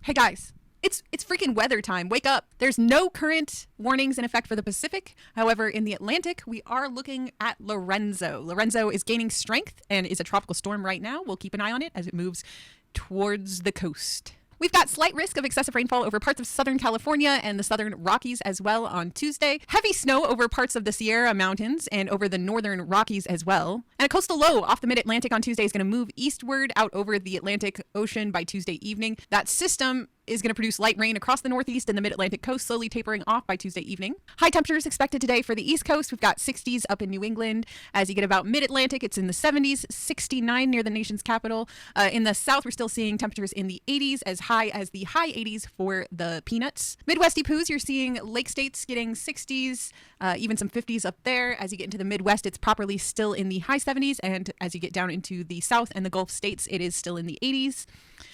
Hey guys, it's freaking weather time. Wake up. There's no current warnings in effect for the Pacific. However, in the Atlantic, we are looking at Lorenzo. Lorenzo is gaining strength and is a tropical storm right now. We'll keep an eye on it as it moves towards the coast. We've got slight risk of excessive rainfall over parts of Southern California and the Southern Rockies as well on Tuesday. Heavy snow over parts of the Sierra Mountains and over the Northern Rockies as well. And a coastal low off the mid-Atlantic on Tuesday is going to move eastward out over the Atlantic Ocean by Tuesday evening. That system is going to produce light rain across the Northeast and the Mid-Atlantic coast, slowly tapering off by Tuesday evening. High temperatures expected today for the East Coast. We've got 60s up in New England. As you get about Mid-Atlantic, it's in the 70s, 69 near the nation's capital. In the South, we're still seeing temperatures in the 80s, as high as the high 80s for the peanuts. Midwesty poos, you're seeing lake states getting 60s, even some 50s up there. As you get into the Midwest, it's properly still in the high 70s, and as you get down into the South and the Gulf states, it is still in the 80s.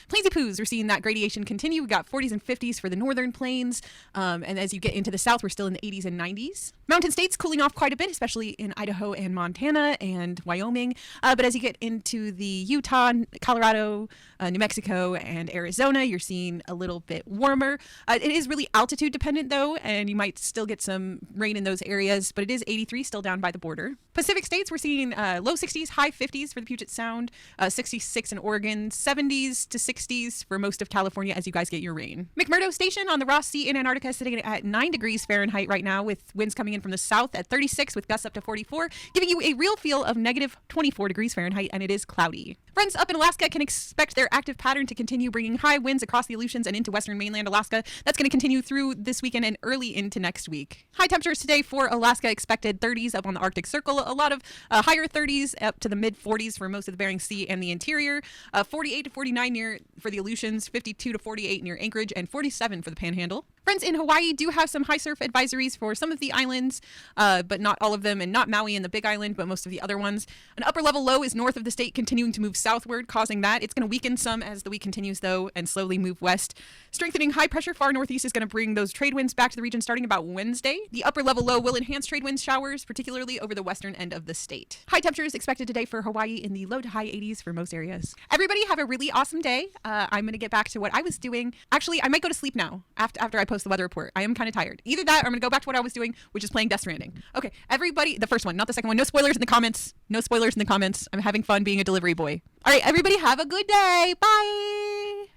Plainsy poos, we're seeing that gradation continue. We've got 40s and 50s for the northern plains. And as you get into the south, we're still in the 80s and 90s. Mountain states cooling off quite a bit, especially in Idaho and Montana and Wyoming. But as you get into the Utah, Colorado, New Mexico, and Arizona, you're seeing a little bit warmer. It is really altitude dependent, though, and you might still get some rain in those areas, but it is 83 still down by the border. Pacific states, we're seeing low 60s, high 50s for the Puget Sound, 66 in Oregon, 70s to 60s for most of California as you guys get your rain. McMurdo Station on the Ross Sea in Antarctica is sitting at 9 degrees Fahrenheit right now, with winds coming in from the south at 36 with gusts up to 44, giving you a real feel of negative 24 degrees Fahrenheit, and it is cloudy. Friends up in Alaska can expect their active pattern to continue, bringing high winds across the Aleutians and into western mainland Alaska. That's going to continue through this weekend and early into next week. High temperatures today for Alaska expected 30s up on the Arctic Circle, a lot of higher 30s up to the mid 40s for most of the Bering Sea and the interior, 48 to 49 near for the Aleutians, 52 to 48 near Anchorage, and 47 for the Panhandle. Friends in Hawaii do have some high surf advisories for some of the islands, but not all of them, and not Maui and the Big Island, but most of the other ones. An upper level low is north of the state, continuing to move southward, causing that. It's going to weaken some as the week continues, though, and slowly move west. Strengthening high pressure far northeast is going to bring those trade winds back to the region starting about Wednesday. The upper level low will enhance trade wind showers, particularly over the western end of the state. High temperatures expected today for Hawaii in the low to high 80s for most areas. Everybody have a really awesome day. I'm going to get back to what I was doing. Actually, I might go to sleep now after I post the weather report. I am kind of tired. Either that or I'm going to go back to what I was doing, which is playing Death Stranding. Okay, everybody, the first one, not the second one. No spoilers in the comments. No spoilers in the comments. I'm having fun being a delivery boy. All right, everybody have a good day. Bye.